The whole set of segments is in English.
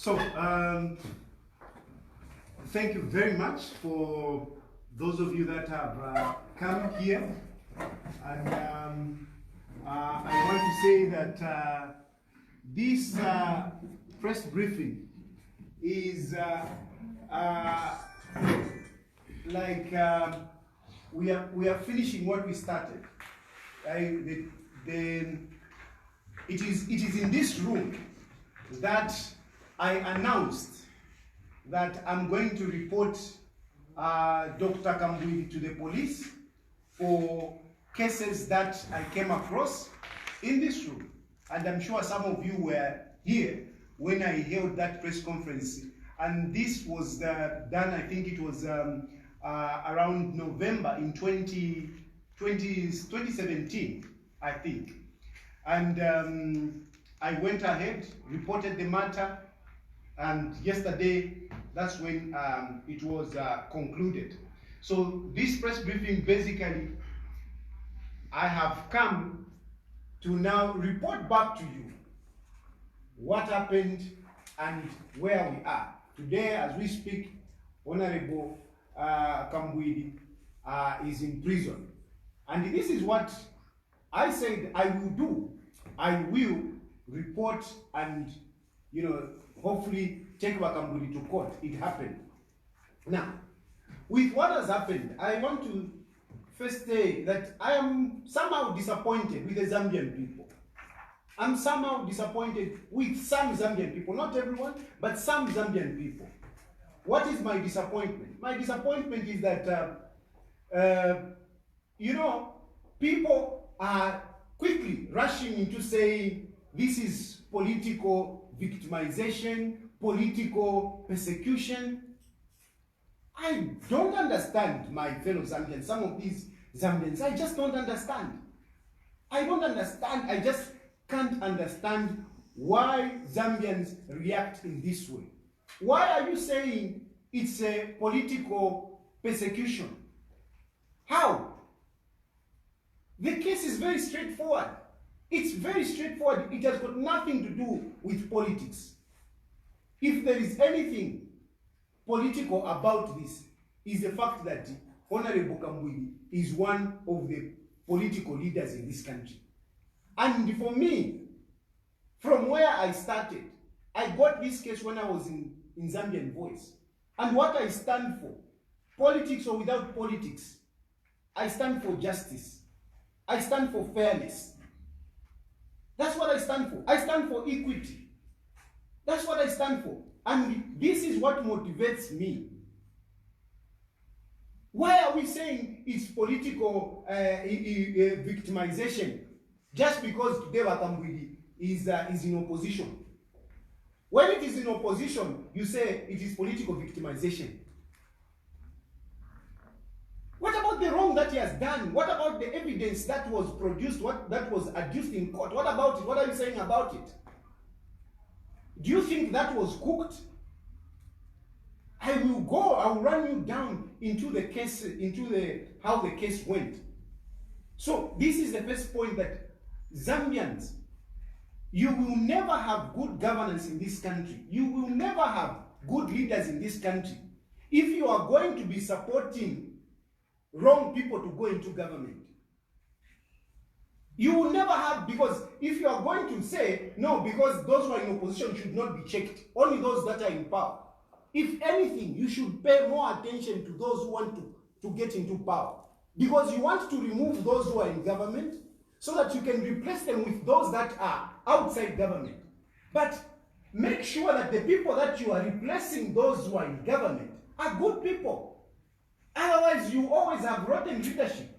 So, thank you very much for those of you that have come here. And I want to say that this press briefing is we are finishing what we started. It is in this room that I announced that I'm going to report Dr. Kambwili to the police for cases that I came across in this room. And I'm sure some of you were here when I held that press conference. And this was done, I think it was around November in 2017, I think. And I went ahead, reported the matter, and yesterday, that's when it was concluded. So this press briefing, basically, I have come to now report back to you what happened and where we are. Today, as we speak, Honorable Kambwili is in prison. And this is what I said I will do. I will report and, hopefully take Kambwili to court. It happened. Now, with what has happened, I want to first say that I am somehow disappointed with the Zambian people. I'm somehow disappointed with some Zambian people, not everyone, but some Zambian people. What is my disappointment? My disappointment is that, people are quickly rushing into saying this is political victimization, political persecution. I don't understand, my fellow Zambians. Some of these Zambians, I just don't understand. I don't understand. I just can't understand why Zambians react in this way. Why are you saying it's a political persecution? How? The case is very straightforward. It's very straightforward. It has got nothing to do with politics. If there is anything political about this, is the fact that Honorable Kambwili is one of the political leaders in this country. And for me, from where I started, I got this case when I was in Zambian Voice. And what I stand for, politics or without politics, I stand for justice. I stand for fairness. That's what I stand for. I stand for equity. That's what I stand for. And this is what motivates me. Why are we saying it's political victimization just because today Kambwili is in opposition? When it is in opposition, you say it is political victimization. What about the wrong that he has done? What about the evidence that was produced, that was adduced in court? What about it? What are you saying about it? Do you think that was cooked? I will run you down into the case, how the case went. So this is the first point, that Zambians, you will never have good governance in this country. You will never have good leaders in this country if you are going to be supporting wrong people to go into government. You will never have, because if you are going to say, no, because those who are in opposition should not be checked, only those that are in power. If anything, you should pay more attention to those who want to get into power. Because you want to remove those who are in government so that you can replace them with those that are outside government. But make sure that the people that you are replacing those who are in government are good people. Otherwise, you always have rotten leadership.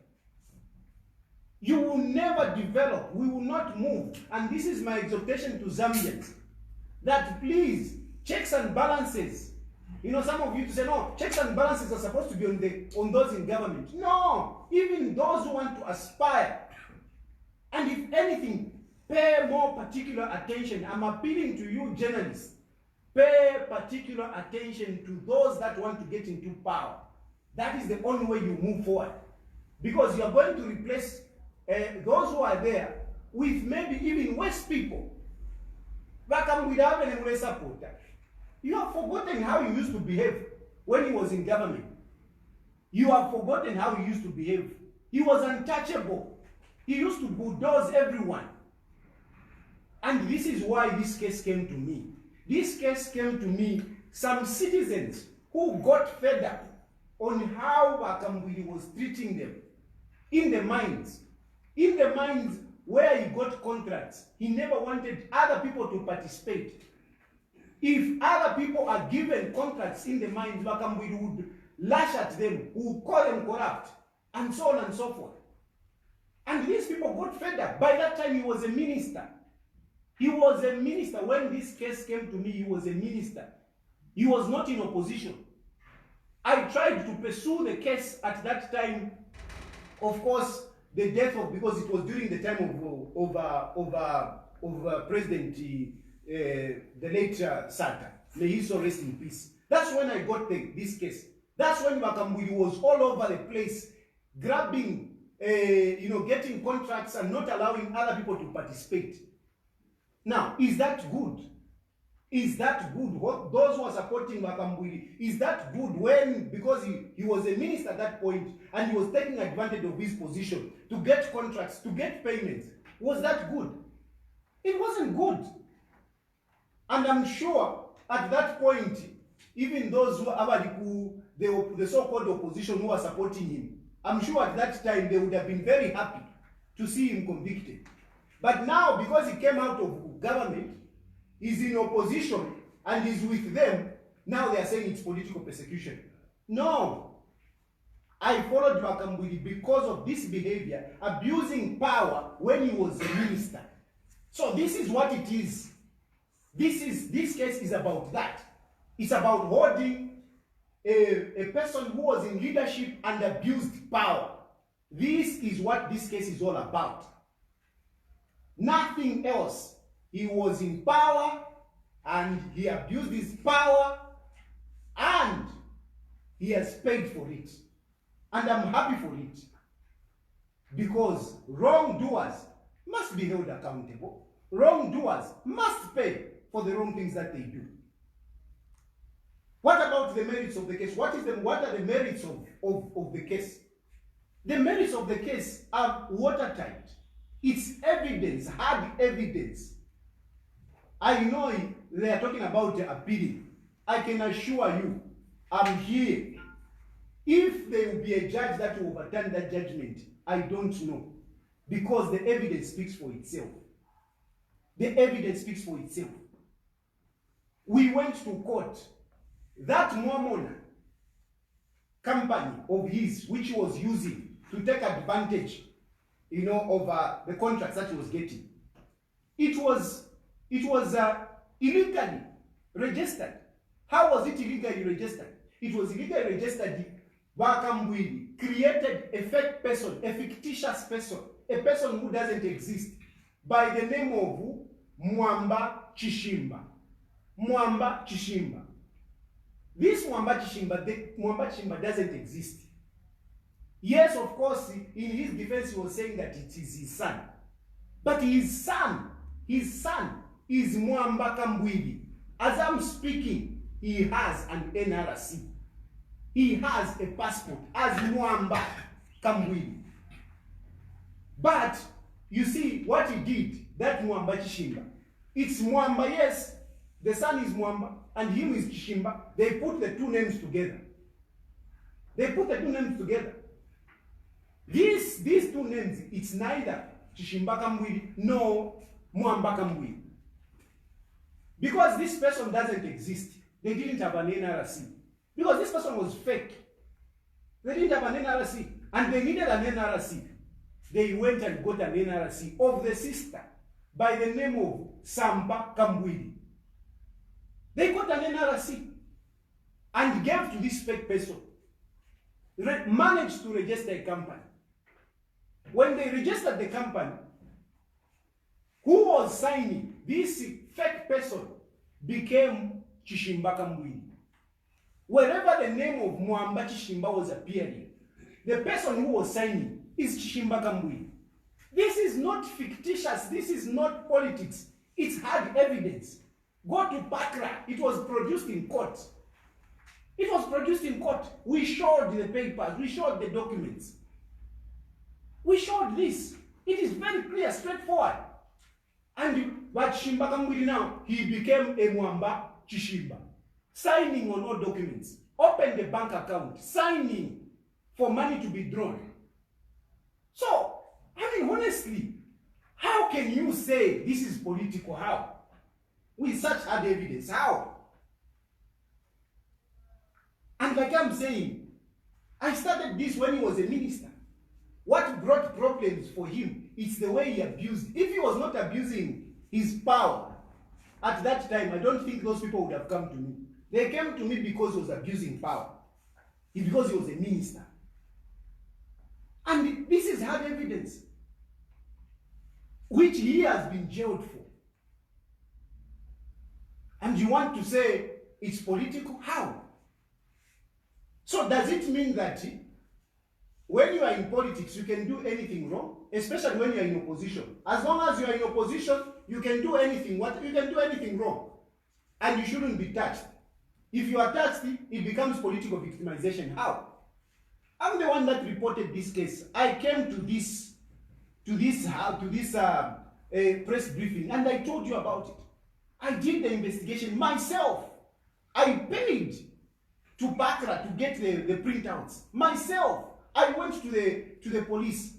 You will never develop. We will not move. And this is my exhortation to Zambians, that please, checks and balances. Some of you to say, no, checks and balances are supposed to be on those in government. No, even those who want to aspire. And if anything, pay more particular attention. I'm appealing to you, journalists. Pay particular attention to those that want to get into power. That is the only way you move forward. Because you are going to replace those who are there with maybe even worse people. But come without any support. You have forgotten how he used to behave when he was in government. You have forgotten how he used to behave. He was untouchable. He used to bulldoze everyone. And this is why this case came to me. This case came to me, some citizens who got fed up on how Kambwili was treating them in the mines. In the mines where he got contracts, he never wanted other people to participate. If other people are given contracts in the mines, Kambwili would lash at them, would call them corrupt, and so on and so forth. And these people got fed up. By that time, he was a minister. He was a minister. When this case came to me, he was a minister. He was not in opposition. I tried to pursue the case at that time. Of course, the death of, because it was during the time of President, the late Sata. May he so rest in peace. That's when I got this case. That's when Kambwili was all over the place, grabbing, getting contracts and not allowing other people to participate. Now, is that good? Is that good? What those who are supporting Kambwili, is that good when, because he was a minister at that point and he was taking advantage of his position to get contracts, to get payments? Was that good? It wasn't good. And I'm sure at that point, even those who are the so-called opposition who are supporting him, I'm sure at that time they would have been very happy to see him convicted. But now, because he came out of government, he's in opposition and he's with them, now they are saying it's political persecution. No. I followed Kambwili because of this behavior, abusing power when he was a minister. So this is what it is. This case is about that. It's about holding a person who was in leadership and abused power. This is what this case is all about. Nothing else. He was in power and he abused his power and he has paid for it. And I'm happy for it. Because wrongdoers must be held accountable. Wrongdoers must pay for the wrong things that they do. What about the merits of the case? What are the merits of the case? The merits of the case are watertight. It's evidence, hard evidence. I know they are talking about appealing. I can assure you, I'm here. If there will be a judge that will overturn that judgment, I don't know. Because the evidence speaks for itself. The evidence speaks for itself. We went to court. That Mormon company of his, which he was using to take advantage, of the contracts that he was getting, it was illegally registered. How was it illegally registered? It was illegally registered. Kambwili created a fake person, a fictitious person, a person who doesn't exist, by the name of Chishimba. Chishimba. This Chishimba doesn't exist. Yes, of course, in his defense he was saying that it is his son. But his son is Kambwili. As I'm speaking, he has an NRC. He has a passport as Kambwili. But you see what he did, that Chishimba. It's yes, the son is and him is Chishimba. They put the two names together. These two names, it's neither Chishimba Kambwili nor Kambwili. Because this person doesn't exist. They didn't have an NRC. Because this person was fake. They didn't have an NRC. And they needed an NRC. They went and got an NRC of the sister by the name of Samba Kambwili. They got an NRC and gave to this fake person. Managed to register a company. When they registered the company, who was signing? This fake person became Chishimba Kambwili. Wherever the name of Chishimba was appearing, the person who was signing is Chishimba Kambwili. This is not fictitious. This is not politics. It's hard evidence. Go to Bakra. It was produced in court. It was produced in court. We showed the papers. We showed the documents. We showed this. It is very clear, straightforward. And but Chishimba Kambwili now, he became a Mwamba Chishimba. Signing on all documents. Open the bank account. Signing for money to be drawn. So, I mean, honestly, how can you say this is political? How? With such hard evidence. How? And like I'm saying, I started this when he was a minister. What brought problems for him is the way he abused. If he was not abusing his power at that time, I don't think those people would have come to me. They came to me because he was abusing power. Because he was a minister. And this is hard evidence, which he has been jailed for. And you want to say it's political? How? So does it mean that when you are in politics, you can do anything wrong? Especially when you are in opposition. As long as you are in opposition, you can do anything. You can do anything wrong. And you shouldn't be touched. If you are touched, it becomes political victimization. How? I'm the one that reported this case. I came to this press briefing, and I told you about it. I did the investigation myself. I paid to Bakra to get the printouts. Myself. I went to the police.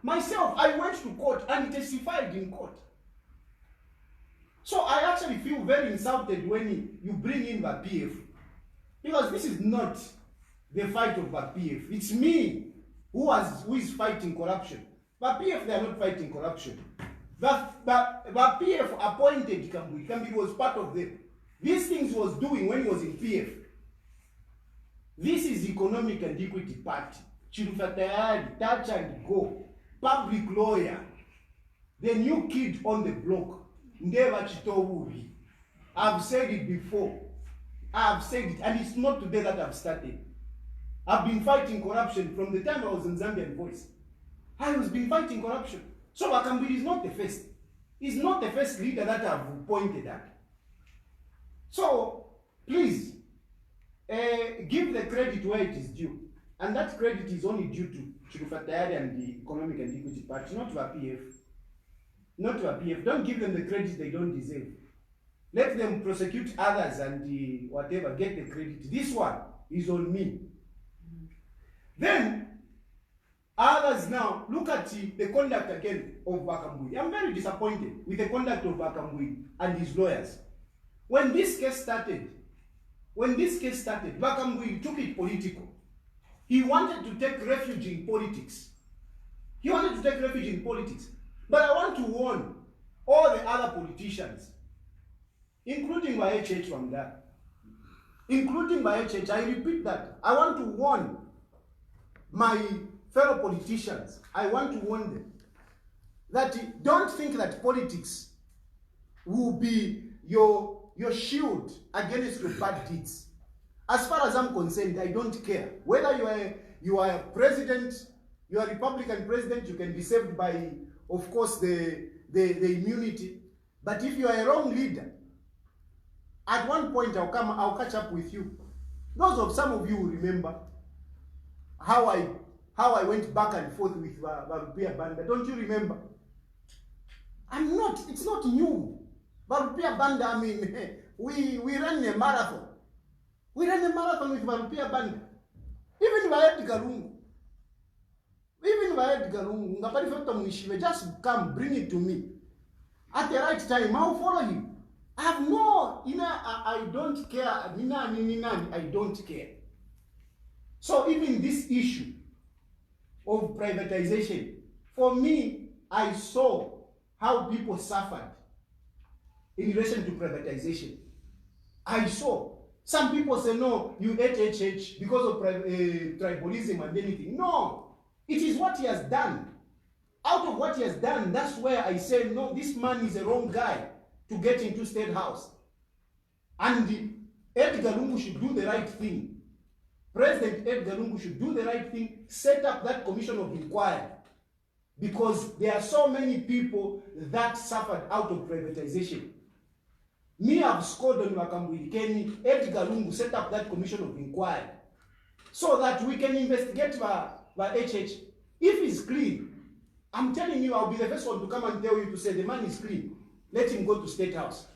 Myself. I went to court and testified in court. So I actually feel very insulted when you bring in the PF. Because this is not the fight of the PF. It's me who is fighting corruption. But PF, they are not fighting corruption. But PF appointed Kambwili. Kambwili was part of them. These things he was doing when he was in PF. This is Economic and Equity Party. Chilufya Tayali, touch and go. Public lawyer. The new kid on the block. Ndeva Chitowuri. I've said it before. I've said it, and it's not today that I've started. I've been fighting corruption from the time I was in Zambian Voice. I was been fighting corruption. So Kambwili is not the first. He's not the first leader that I've pointed at. So, please, give the credit where it is due. And that credit is only due to Chilufya Tayali and the Economic and Equity Party, not to PF. Not to PF. Don't give them the credit they don't deserve. Let them prosecute others and whatever, get the credit. This one is on me. Then, others now, look at the conduct again of Kambwili. I'm very disappointed with the conduct of Kambwili and his lawyers. When this case started, Kambwili took it political. He wanted to take refuge in politics. But I want to warn all the other politicians, including my HH from that. I repeat that. I want to warn my fellow politicians. I want to warn them that don't think that politics will be your shield against your bad deeds. As far as I'm concerned, I don't care. Whether you are a president, you are a Republican president, you can be saved by, of course, the immunity. But if you are a wrong leader, at one point I'll catch up with you. Those of some of you will remember how I went back and forth with Varupia Banda. Don't you remember? It's not new. Varupia Banda, I mean, we ran a marathon. We ran a marathon with Varupia Banda. Even Vaed Galungu. Just come, bring it to me. At the right time, I'll follow him. I have no, I don't care. I don't care. So even this issue of privatization, for me, I saw how people suffered in relation to privatization. I saw. Some people say, no, you HHH because of tribalism and anything. No, it is what he has done. Out of what he has done, that's where I say, no, this man is a wrong guy to get into State House. And Edgar Lungu should do the right thing. President Edgar Lungu should do the right thing, set up that commission of inquiry. Because there are so many people that suffered out of privatization. Me, I've scored on Kambwili. Can Edgar Lungu set up that commission of inquiry so that we can investigate the HH? If he's clean, I'm telling you, I'll be the first one to come and tell you to say the man is clean. Let him go to State House.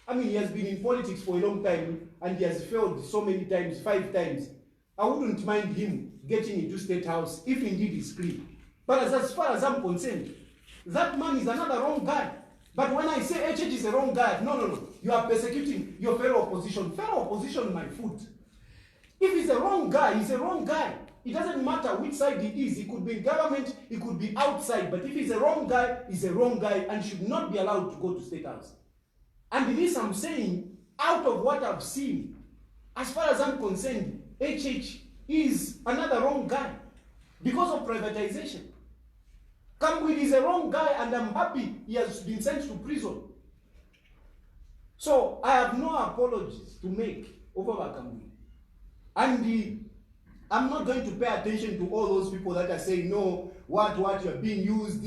I mean, he has been in politics for a long time and he has failed so many times, 5 times. I wouldn't mind him getting into State House if indeed he's clean. But as far as I'm concerned, that man is another wrong guy. But when I say HH is a wrong guy, no. You are persecuting your fellow opposition. Fellow opposition, my foot. If he's a wrong guy, he's a wrong guy. It doesn't matter which side he is. He could be in government, he could be outside. But if he's a wrong guy, he's a wrong guy and should not be allowed to go to State House. And this I'm saying out of what I've seen. As far as I'm concerned, HH is another wrong guy because of privatization. Kambwili is a wrong guy and I'm happy he has been sent to prison. So I have no apologies to make over Kambwili. And I'm not going to pay attention to all those people that are saying, no, what, you're being used.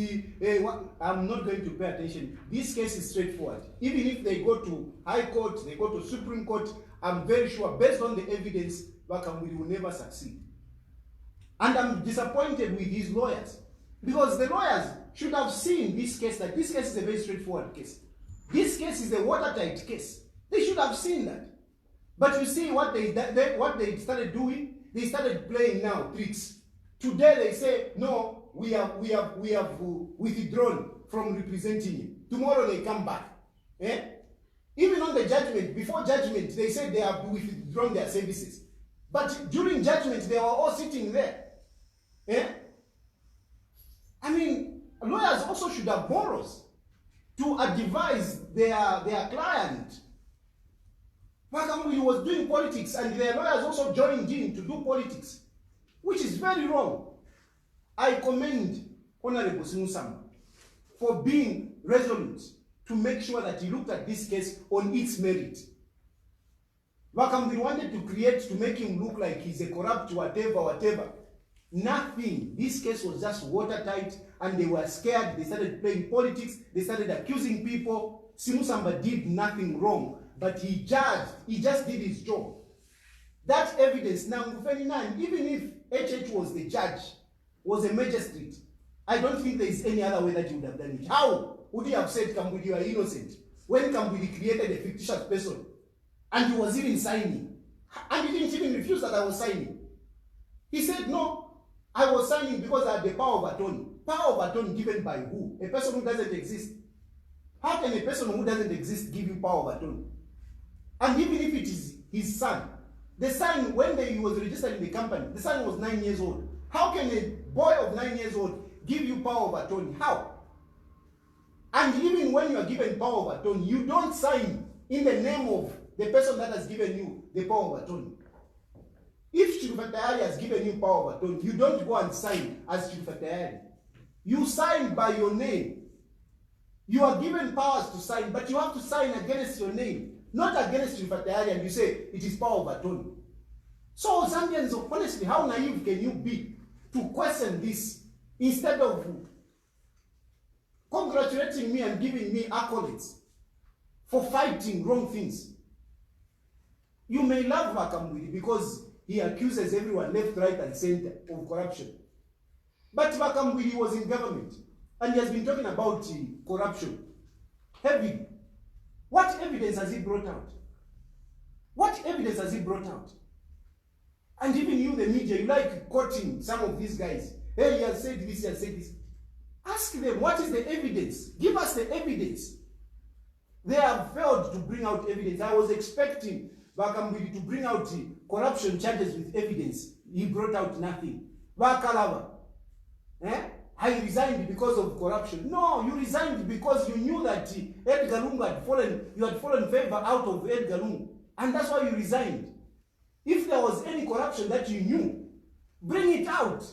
I'm not going to pay attention. This case is straightforward. Even if they go to High Court, they go to Supreme Court, I'm very sure, based on the evidence, Kambwili will never succeed. And I'm disappointed with his lawyers. Because the lawyers should have seen this case, that this case is a very straightforward case. This case is a watertight case. They should have seen that. But you see what they started doing? They started playing now tricks. Today they say, no, we have withdrawn from representing you. Tomorrow they come back. Eh? Even on the judgment, before judgment, they said they have withdrawn their services. But during judgment, they were all sitting there. Eh? I mean, lawyers also should have morals to advise their client. He was doing politics and their lawyers also joined in to do politics, which is very wrong. I commend Honorable Simusamba for being resolute to make sure that he looked at this case on its merit. Wakambi wanted to create to make him look like he's a corrupt whatever. Nothing. This case was just watertight and they were scared. They started playing politics. They started accusing people. Simusamba did nothing wrong, but he judged. He just did his job. That evidence now, even if HH was the judge, was a magistrate, I don't think there is any other way that he would have done it. How would he have said Kambwili, you are innocent, when Kambwili created a fictitious person and he was even signing? And he didn't even refuse that I was signing. He said, no, I was signing because I had the power of attorney. Power of attorney given by who? A person who doesn't exist. How can a person who doesn't exist give you power of attorney? And even if it is his son, the son, when he was registered in the company, the son was 9 years old. How can a boy of 9 years old give you power of attorney? How? And even when you are given power of attorney, you don't sign in the name of the person that has given you the power of attorney. If Tayali has given you power of attorney, you don't go and sign as Tayali. You sign by your name. You are given powers to sign, but you have to sign against your name, not against Tayali, and you say it is power of attorney. So, Zambians, honestly, how naive can you be to question this instead of congratulating me and giving me accolades for fighting wrong things? You may love Kambwili because he accuses everyone left, right, and center of corruption. But Kambwili was in government and he has been talking about corruption heavily. What evidence has he brought out? What evidence has he brought out? And even you, the media, you like quoting some of these guys. Hey, he has said this, he has said this. Ask them, what is the evidence? Give us the evidence. They have failed to bring out evidence. I was expecting Kambwili to bring out corruption charges with evidence. He brought out nothing. Bakalava. I resigned because of corruption. No, you resigned because you knew that Edgar Lungu had fallen, you had fallen favor out of Edgar Lungu. And that's why you resigned. If there was any corruption that you knew, bring it out.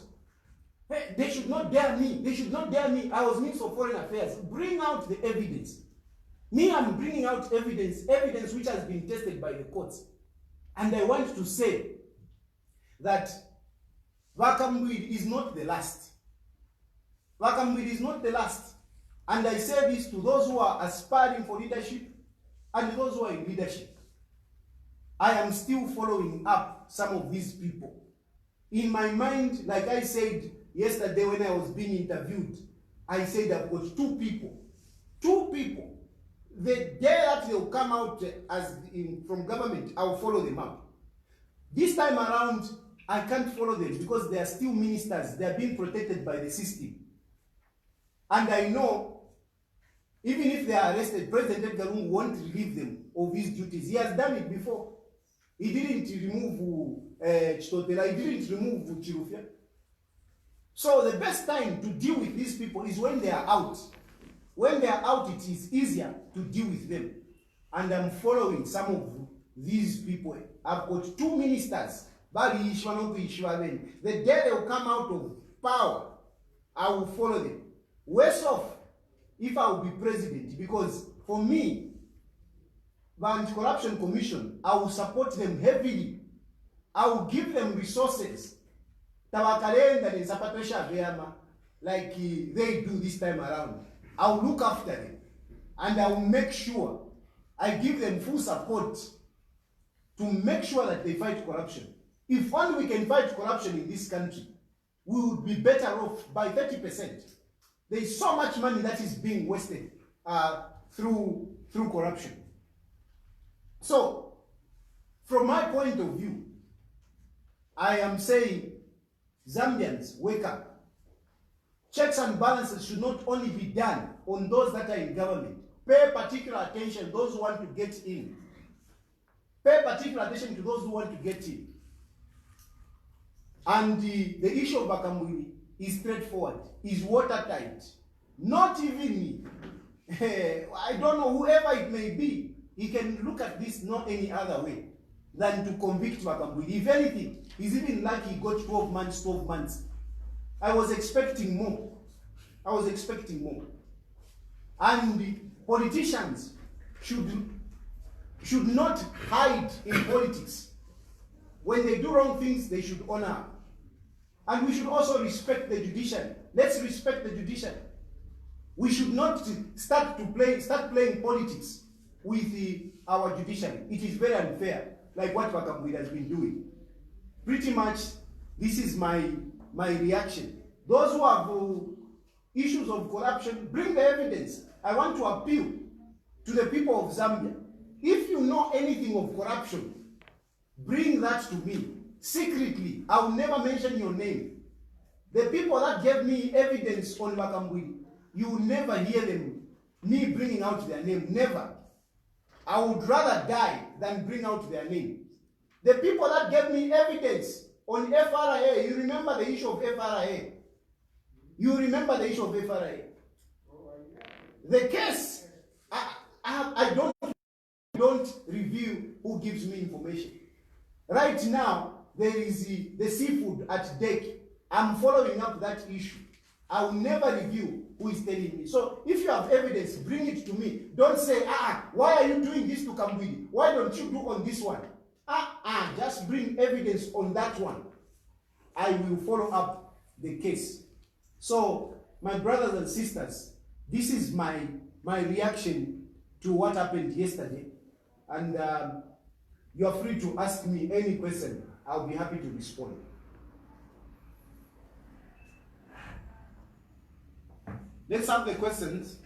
Hey, they should not dare me. They should not dare me. I was Minister of Foreign Affairs. Bring out the evidence. Me, I'm bringing out evidence which has been tested by the courts. And I want to say that Kambwili is not the last. Kambwili is not the last. And I say this to those who are aspiring for leadership, and those who are in leadership. I am still following up some of these people. In my mind, like I said yesterday when I was being interviewed, I said I've got two people. The day that they'll come out from government, I'll follow them up. This time around, I can't follow them because they are still ministers. They are being protected by the system. And I know, even if they are arrested, President Edgar won't relieve them of his duties. He has done it before. He didn't remove Chitotela, he didn't remove Chilufya. So the best time to deal with these people is when they are out. When they are out, it is easier to deal with them. And I'm following some of these people. I've got two ministers. The day they will come out of power, I will follow them. Worse off if I will be president, because for me, the Anti-Corruption Commission, I will support them heavily. I will give them resources. Like they do this time around. I will look after them. And I will make sure I give them full support to make sure that they fight corruption. If only we can fight corruption in this country, we would be better off by 30%. There is so much money that is being wasted through corruption. So, from my point of view, I am saying, Zambians, wake up. Checks and balances should not only be done on those that are in government. Pay particular attention to those who want to get in. Pay particular attention to those who want to get in. And the issue of Kambwili is straightforward, is watertight. Not even me. I don't know, whoever it may be, he can look at this not any other way than to convict Kambwili. If anything, he's even lucky he got 12 months. I was expecting more. And the politicians should not hide in politics. When they do wrong things, they should honor. And we should also respect the judiciary. Let's respect the judiciary. We should not start playing politics with our judiciary. It is very unfair, like what Kambwili has been doing. Pretty much, this is my reaction. Those who have issues of corruption, bring the evidence. I want to appeal to the people of Zambia. If you know anything of corruption, bring that to me. Secretly, I will never mention your name. The people that gave me evidence on Kambwili, you will never hear me bringing out their name. Never. I would rather die than bring out their name. The people that gave me evidence on FRA, you remember the issue of FRA. The case, I don't review who gives me information. Right now, there is the seafood at deck. I'm following up that issue. I will never review who is telling me. So if you have evidence, bring it to me. Don't say, why are you doing this to Kambwili? Why don't you do on this one? Just bring evidence on that one. I will follow up the case. So, my brothers and sisters, this is my reaction to what happened yesterday. And you are free to ask me any question. I'll be happy to respond. Let's have the questions.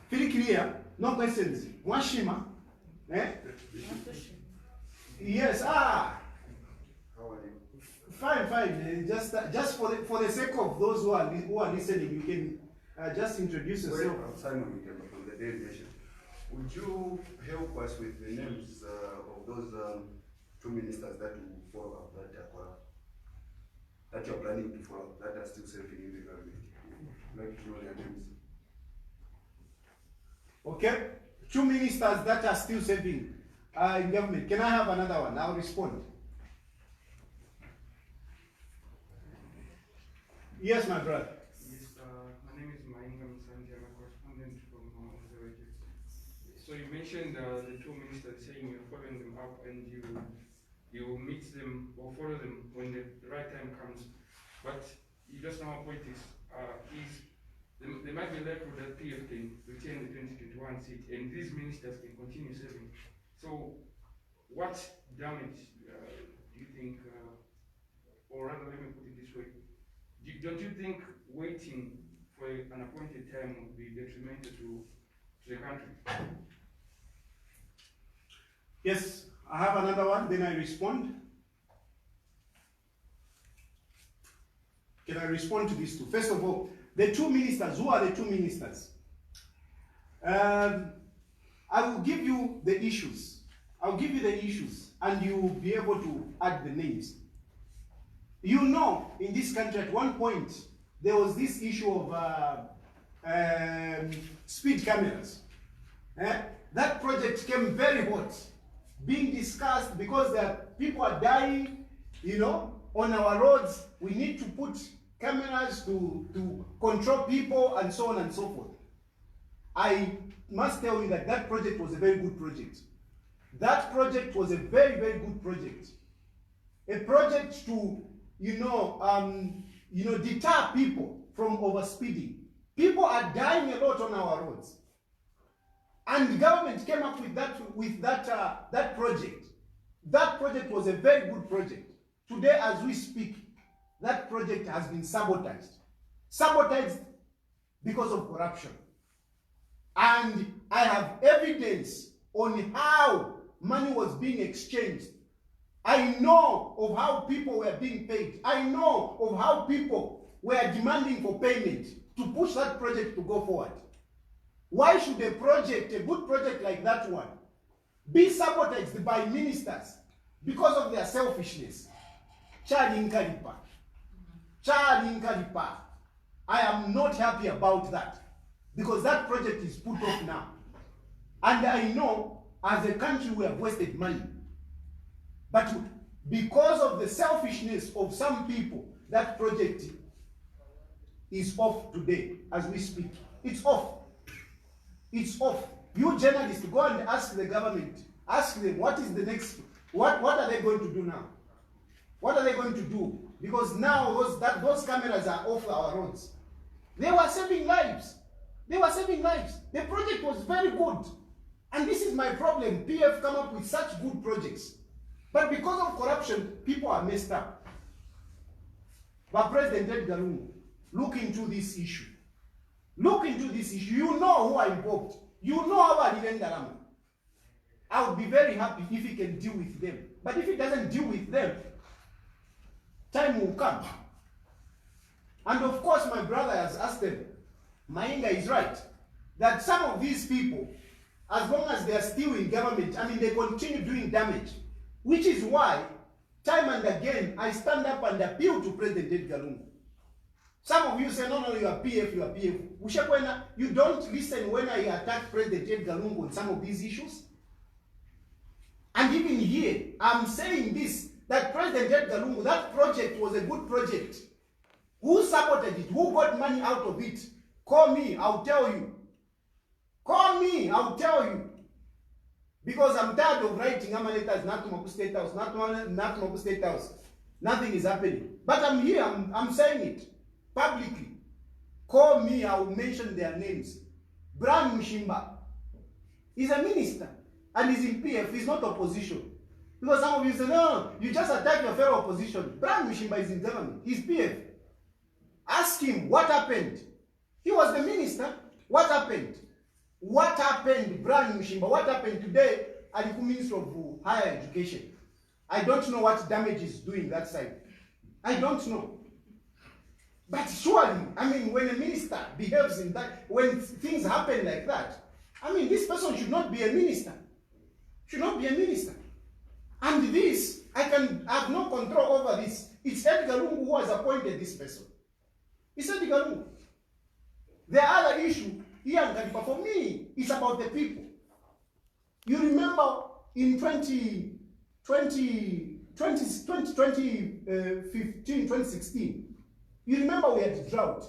Feel clear? No questions. Mwashima? Yes. How are you? Fine. Just for the sake of those who are listening, you can just introduce yourself. Well, I'm Simon from the Daily Nation. Would you help us with the names of those two ministers that will follow up, that you're planning to follow up, that are still serving in the government? I'd like to know their names. Okay. Two ministers that are still serving in government. Can I have another one? I'll respond. Yes, my brother. Yes, my name is Maize. I'm a correspondent from the radio. So you mentioned the two ministers saying you're following them up and you will meet them or follow them when the right time comes. But you just know how politics is. They might be left with that clear thing, retain the 2020 vacant seat, and these ministers can continue serving. So, what damage do you think, or rather, let me put it this way, don't you think waiting for an appointed time would be detrimental to the country? Yes, I have another one, then I respond. Can I respond to these two? First of all, the two ministers, who are the two ministers? I will give you the issues. I'll give you the issues, and you will be able to add the names. You know, in this country at one point, there was this issue of speed cameras. That project came very hot, being discussed because people are dying, you know, on our roads. We need to put cameras to control people and so on and so forth. I must tell you that that project was a very good project. That project was a very, very good project. A project to, deter people from overspeeding. People are dying a lot on our roads. And the government came up with that project. That project was a very good project. Today, as we speak, that project has been sabotaged. Sabotaged because of corruption. And I have evidence on how money was being exchanged. I know of how people were being paid. I know of how people were demanding for payment to push that project to go forward. Why should a good project like that one, be sabotaged by ministers because of their selfishness? Charlie Nkalipa. I am not happy about that, because that project is put off now. And I know as a country we have wasted money. But because of the selfishness of some people, that project is off today as we speak. It's off. It's off. You journalists, go and ask the government. Ask them what is the next, what are they going to do now? What are they going to do? Because now those cameras are off our roads. They were saving lives. They were saving lives. The project was very good. And this is my problem. PF come up with such good projects. But because of corruption, people are messed up. But President Edgar Lungu, look into this issue. Look into this issue. You know who are involved. You know how I didn't. I would be very happy if he can deal with them. But if he doesn't deal with them, time will come. And of course, my brother has asked them, Mainga is right, that some of these people, as long as they are still in government, they continue doing damage. Which is why, time and again, I stand up and appeal to President Edgar Lungu. Some of you say, no, you are PF, you are PF. You don't listen when I attack President Edgar Lungu on some of these issues. And even here, I'm saying this, that President Edgar Lungu, that project was a good project. Who sabotaged it? Who got money out of it? Call me, I'll tell you. Call me, I'll tell you. Because I'm tired of writing letters, not State House, State House. Nothing is happening. But I'm here, I'm saying it publicly. Call me, I will mention their names. Brian Chishimba is a minister and he's in PF, he's not opposition. Because some of you say, no, you just attack your fellow opposition. Brian Chishimba is in government, he's PF. Ask him what happened. He was the minister. What happened? What happened, Brian Chishimba? What happened today at the Minister of Higher Education? I don't know what damage is doing that side. I don't know. But surely, when a minister behaves in that, when things happen like that, this person should not be a minister. Should not be a minister. And this, I have no control over this. It's Edgar Lungu who has appointed this person. It's Edgar Lungu. The other issue, for me, is about the people. You remember in 2016, you remember we had drought.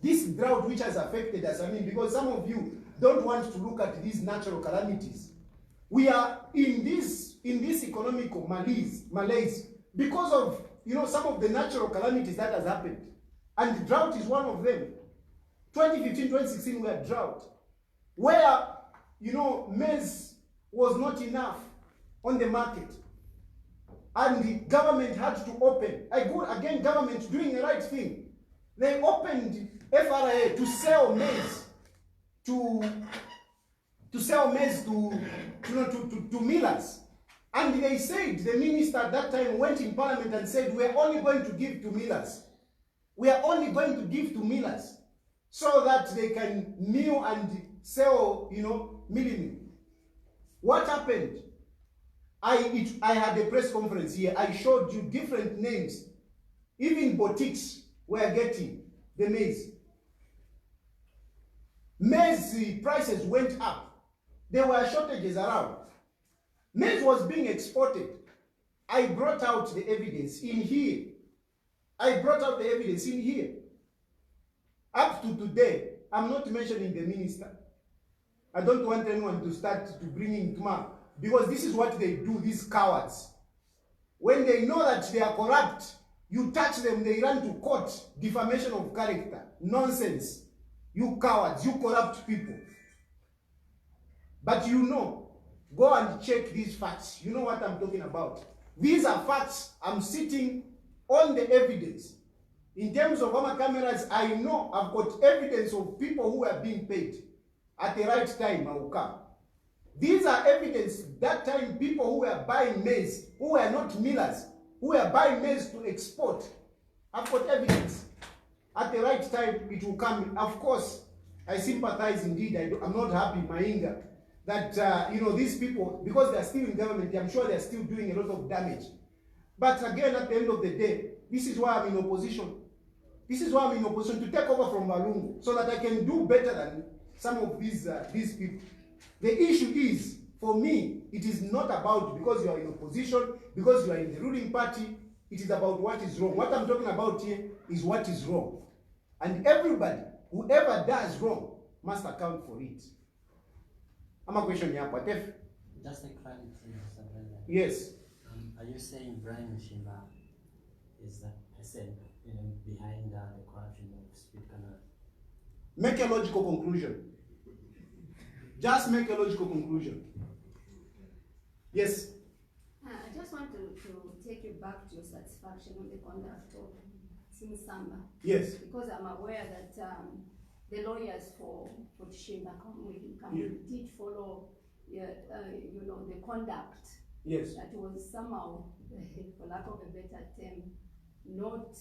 This drought which has affected us, because some of you don't want to look at these natural calamities. We are in this economical malaise because of some of the natural calamities that has happened. And drought is one of them. 2015, 2016, we had drought. Where maize was not enough on the market. And the government had to open. Again, government doing the right thing. They opened FRA to sell maize to millers. And they said, the minister at that time went in parliament and said, we are only going to give to millers. We are only going to give to millers so that they can mill and sell, milling. What happened? I had a press conference here. I showed you different names. Even boutiques were getting the maize. Maize prices went up. There were shortages around. Maize was being exported. I brought out the evidence in here. Up to today, I'm not mentioning the minister. I don't want anyone to start to bring in Kma, because this is what they do, these cowards. When they know that they are corrupt, you touch them, they run to court. Defamation of character. Nonsense. You cowards, you corrupt people. But go and check these facts. You know what I'm talking about. These are facts. I'm sitting on the evidence. In terms of our cameras, I know I've got evidence of people who are being paid. At the right time, I will come. These are evidence that time people who were buying maize, who were not millers, who were buying maize to export. I've got evidence. At the right time, it will come. Of course, I sympathize indeed. I'm not happy, Mainga, that, these people, because they're still in government, I'm sure they're still doing a lot of damage. But again, at the end of the day, this is why I'm in opposition. This is why I'm in opposition, to take over from Malungu, so that I can do better than some of these people. The issue is, for me, it is not about because you are in opposition, because you are in the ruling party. It is about what is wrong. What I'm talking about here is what is wrong. And everybody, whoever does wrong, must account for it. I'm a question here, Patef. Just a clarity, Mr. Brother. Yes. Are you saying Brian Chishimba is the person behind the corruption of Speed Canal? Make a logical conclusion. Just make a logical conclusion. Yes. I just want to take you back to your satisfaction on the conduct of Chishimba. Yes. Because I'm aware that the lawyers for Chishimba Kambwili did follow the conduct. Yes. That was somehow, for lack of a better term, not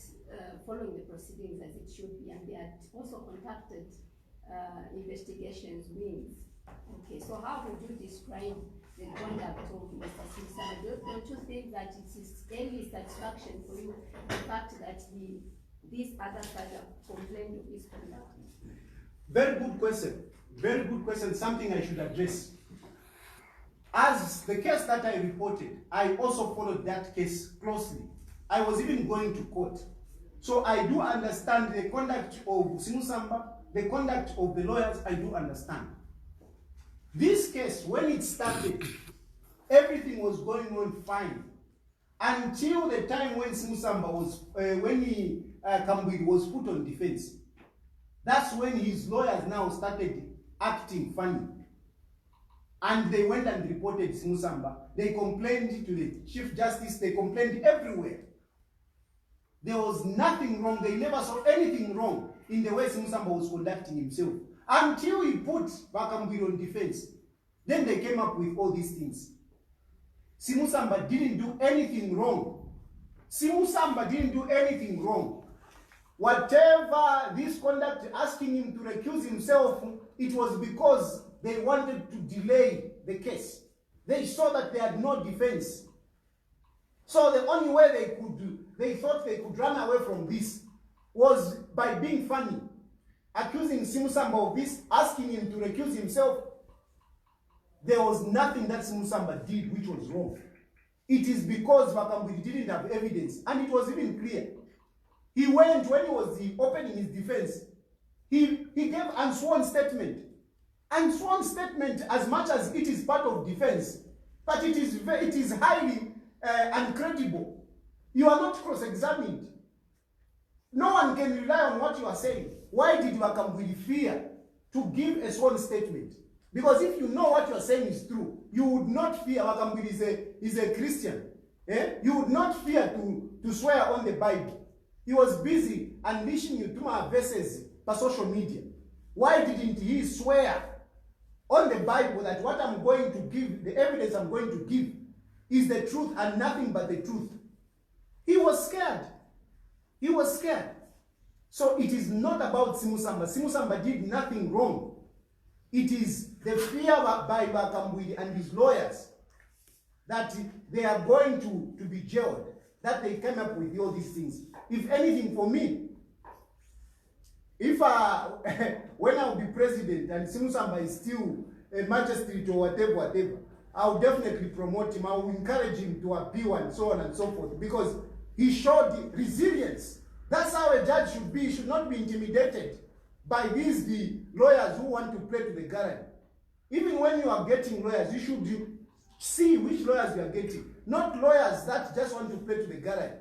following the proceedings as it should be, and they had also contacted investigations wings. Okay, so how would you describe the conduct of Mr. Chishimba? Don't you think that it is any satisfaction for you the fact that this other side have complained of his conduct? Very good question. Very good question, something I should address. As the case that I reported, I also followed that case closely. I was even going to court. So I do understand the conduct of Chishimba, the conduct of the lawyers, I do understand. This case, when it started, everything was going on fine. Until the time when Chishimba was, Kambwili was put on defense. That's when his lawyers now started acting funny. And they went and reported Chishimba. They complained to the Chief Justice, they complained everywhere. There was nothing wrong, they never saw anything wrong in the way Chishimba was conducting himself. Until he put Kambwili on defense. Then they came up with all these things. Chishimba didn't do anything wrong. Chishimba didn't do anything wrong. Whatever this conduct asking him to recuse himself, it was because they wanted to delay the case. They saw that they had no defense. So the only way they thought they could run away from this was by being funny, accusing Chishimba of this, asking him to recuse himself. There was nothing that Chishimba did which was wrong. It is because Kambwili didn't have evidence, and it was even clear. He went, when he was opening his defense, he gave unsworn statement. Unsworn statement, as much as it is part of defense, but it is highly uncredible. You are not cross-examined. No one can rely on what you are saying. Why did Kambwili fear to give a sworn statement? Because if you know what you're saying is true, you would not fear. Kambwili is a Christian. You would not fear to swear on the Bible. He was busy unleashing you to verses per social media. Why didn't he swear on the Bible that what I'm going to give, the evidence I'm going to give, is the truth and nothing but the truth? He was scared. He was scared. So it is not about Simusamba. Simusamba did nothing wrong. It is the fear by Kambwili and his lawyers that they are going to be jailed, that they came up with all these things. If anything, for me, if when I will be president and Simusamba is still a magistrate or whatever, I will definitely promote him. I will encourage him to appeal and so on and so forth, because he showed resilience. That's how a judge should be. He should not be intimidated by the lawyers who want to play to the garage. Even when you are getting lawyers, you should see which lawyers you are getting, not lawyers that just want to play to the garage.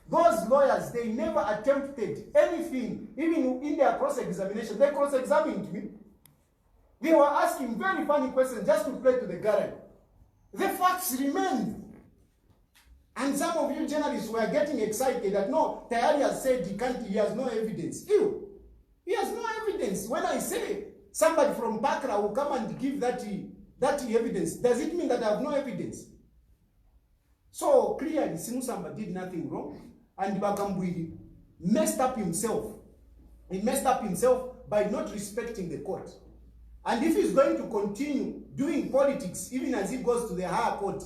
Those lawyers, they never attempted anything. Even in their cross-examination, they cross-examined me. They were asking very funny questions just to play to the garage. The facts remained. And some of you journalists were getting excited that no, Tayali has said he has no evidence. Ew, he has no evidence. When I say somebody from Bakra will come and give that evidence, does it mean that I have no evidence? So clearly, Simusamba did nothing wrong, and Kambwili messed up himself. He messed up himself by not respecting the court. And if he's going to continue doing politics, even as he goes to the higher court,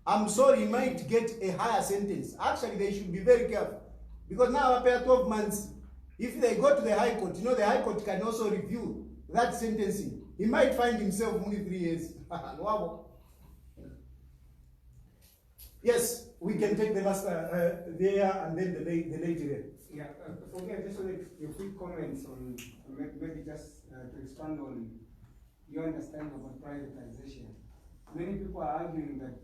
I'm sorry, he might get a higher sentence. Actually, they should be very careful. Because now after 12 months, if they go to the High Court, you know the High Court can also review that sentencing. He might find himself only 3 years. Yes, we can take the master there and then the lady there. Yeah, for me, I just wanted your quick comments on, maybe just to expand on your understanding about privatization. Many people are arguing that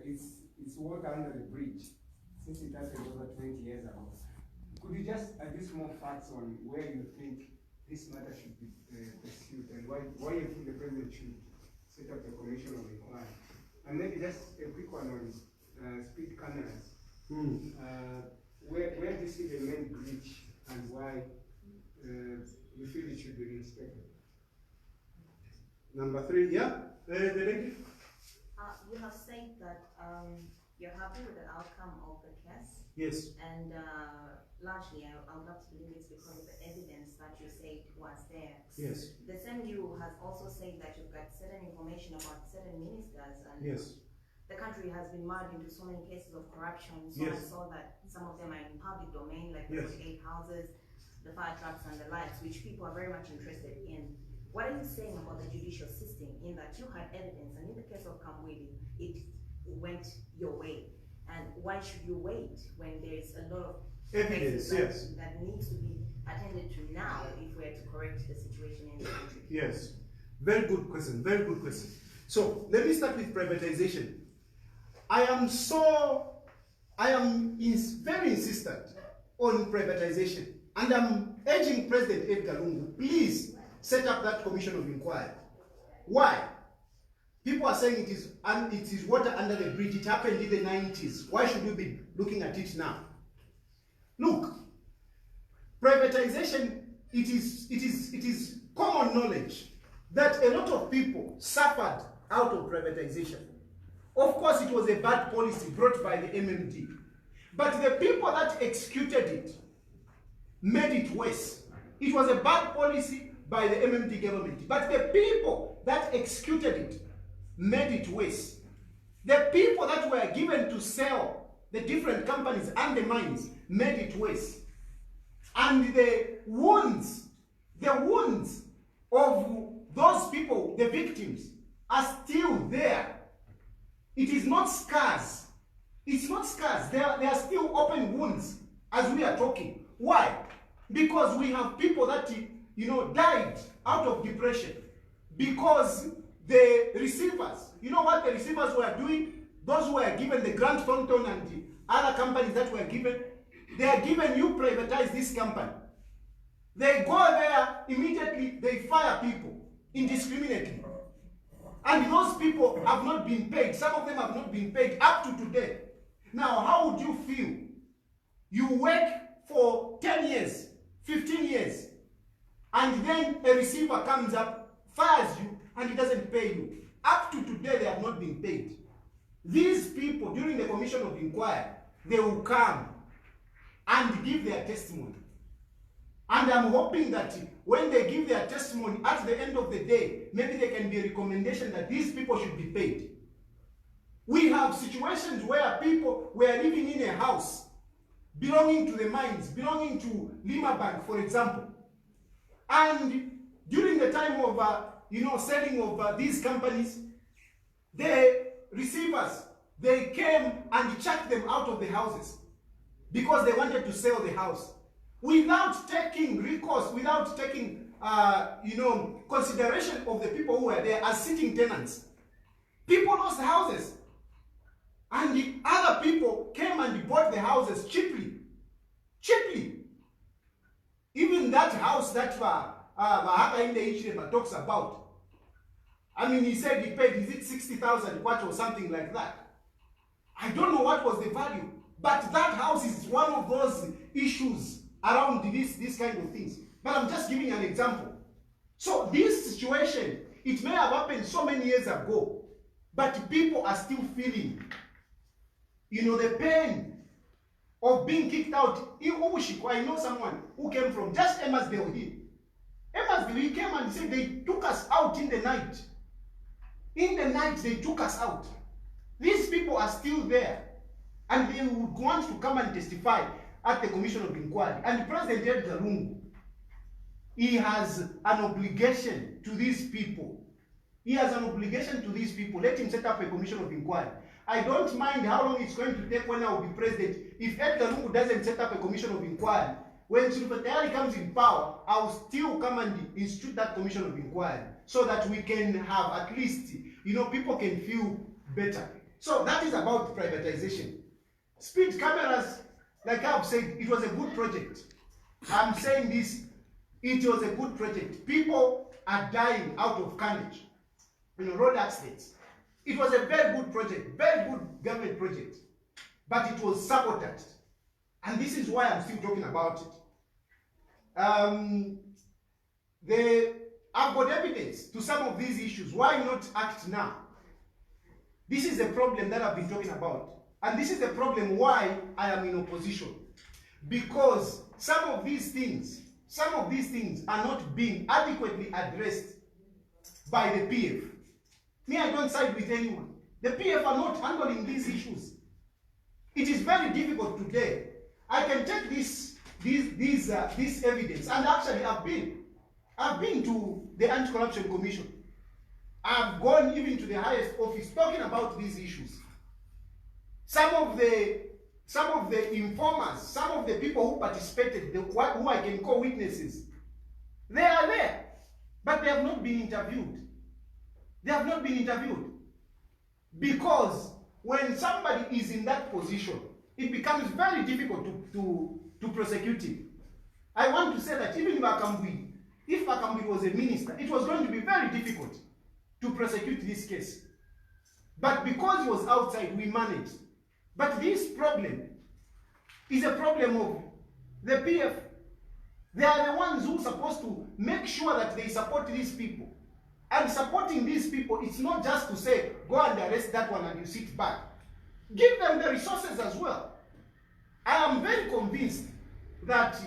it's water under the bridge, since it happened over 20 years ago. Could you just add more facts on where you think this matter should be pursued, and why you think the president should set up a commission of inquiry? And maybe just a quick one on speed cameras. Where do you see the main breach and why you feel it should be reinspected? Number 3, yeah? The lady? You have said that you're happy with the outcome of the case. Yes. And largely, I would love to believe it's because of the evidence that you said was there. Yes. The same you has also said that you've got certain information about certain ministers, and yes, the country has been marred into so many cases of corruption. So yes, I saw that some of them are in public domain, like yes, the 8 houses, the fire trucks, and the likes, which people are very much interested in. What are you saying about the judicial system, in that you had evidence, and in the case of Kambwili, it went your way? And why should you wait when there's a lot of evidence, yes, that needs to be attended to now if we're to correct the situation in the country? Yes, very good question, very good question. So let me start with privatization. I am very insistent on privatization, and I'm urging President Edgar Lungu, please set up that commission of inquiry. Why? People are saying it is water under the bridge. It happened in the 90s. Why should we be looking at it now? Look, privatization, it is common knowledge that a lot of people suffered out of privatization. Of course, it was a bad policy brought by the MMD. But the people that executed it made it worse. It was a bad policy by the MMD government. But the people that executed it made it worse. The people that were given to sell the different companies and the mines made it worse. And the wounds of those people, the victims, are still there. It is not scars. It's not scars. They are still open wounds as we are talking. Why? Because we have people that, died out of depression because the receivers, you know what the receivers were doing? Those who were given the Grant Thornton and the other companies that were given, they are given, you privatize this company. They go there, immediately they fire people. indiscriminately. And those people have not been paid. Some of them have not been paid up to today. Now, how would you feel? You work for 10 years, 15 years, and then a receiver comes up, fires you, and he doesn't pay you. Up to today, they have not been paid. These people, during the commission of inquiry, they will come and give their testimony. And I'm hoping that when they give their testimony, at the end of the day, maybe there can be a recommendation that these people should be paid. We have situations where people were living in a house belonging to the mines, belonging to Lima Bank, for example. And during the time of selling of these companies, the receivers, they came and chucked them out of the houses because they wanted to sell the house without taking recourse, without taking consideration of the people who were there as sitting tenants. People lost houses, and the other people came and bought the houses cheaply. Even that house that Mahaka in the Chishimba talks about, I mean, he said he paid, is it 60,000 kwacha or something like that? I don't know what was the value, but that house is one of those issues around this kind of things. But I'm just giving an example. So this situation, it may have happened so many years ago, but people are still feeling, the pain of being kicked out. I know someone who came from just Emersdale here. Emersdale, he came and said they took us out in the night. In the night, they took us out. These people are still there, and they would want to come and testify at the Commission of Inquiry. And President Edgar Lungu, he has an obligation to these people. He has an obligation to these people. Let him set up a Commission of Inquiry. I don't mind how long it's going to take when I will be president. If Edgar Lungu doesn't set up a Commission of Inquiry, when Tayali comes in power, I will still come and institute that Commission of Inquiry so that we can have at least, people can feel better. So that is about privatization. Speed cameras, like I've said, it was a good project. I'm saying this, it was a good project. People are dying out of carnage, road accidents. It was a very good project, very good government project, but it was sabotaged. And this is why I'm still talking about it. I've got evidence to some of these issues. Why not act now? This is the problem that I've been talking about. And this is the problem why I am in opposition. Because some of these things are not being adequately addressed by the PF. Me, I don't side with anyone. The PF are not handling these issues. It is very difficult today. I can take this evidence, and actually I've been to the Anti-Corruption Commission. I've gone even to the highest office talking about these issues. Some of the informers, some of the people who participated, who I can call witnesses, they are there, but they have not been interviewed. They have not been interviewed. Because when somebody is in that position, it becomes very difficult to prosecute him. I want to say that even if Kambwili was a minister, it was going to be very difficult to prosecute this case. But because he was outside, we managed. But this problem is a problem of the PF. They are the ones who are supposed to make sure that they support these people. And supporting these people, it's not just to say, go and arrest that one and you sit back. Give them the resources as well. I am very convinced that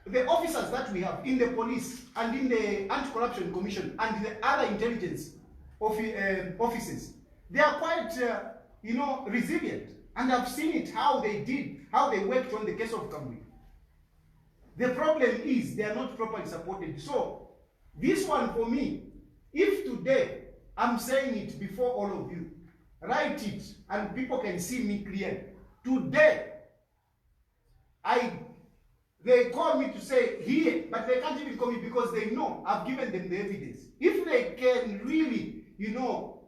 the officers that we have in the police and in the Anti-Corruption Commission and the other intelligence offices, they are quite, resilient. And I've seen it, how they worked on the case of Kambwili. The problem is they are not properly supported. So, this one for me, if today I'm saying it before all of you, write it and people can see me clearly. Today, they call me to say here, but they can't even call me because they know I've given them the evidence. If they can really,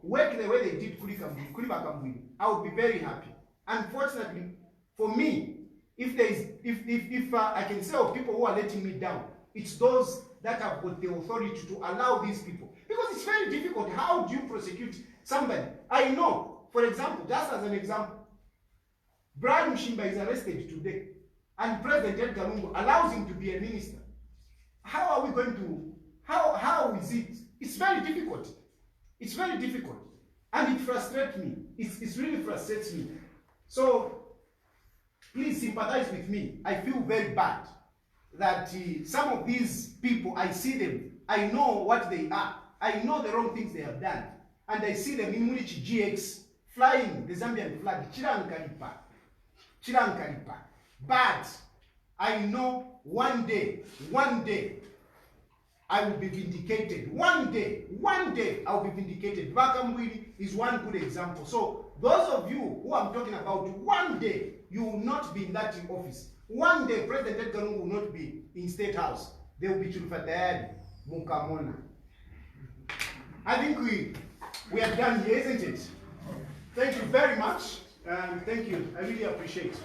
work the way they did Kambwili, I would be very happy. Unfortunately, for me, if I can say of people who are letting me down, it's those that have got the authority to allow these people. Because it's very difficult. How do you prosecute somebody? I know, for example, just as an example, Brian Chishimba is arrested today, and President Edgar Lungu allows him to be a minister. How are we going to, how is it? It's very difficult. It's very difficult. And it frustrates me. It really frustrates me. So, please sympathize with me. I feel very bad that some of these people, I see them, I know what they are. I know the wrong things they have done. And I see them in which GX flying the Zambian flag, Chirankaripa. But I know one day, I will be vindicated. One day, I will be vindicated. Kambwili is one good example. So those of you who I'm talking about, one day you will not be in that office. One day President Edgar Lungu will not be in State House. There will be Chilufya Tayali, Mukamona. I think we are done here, isn't it? Thank you very much. Thank you. I really appreciate it.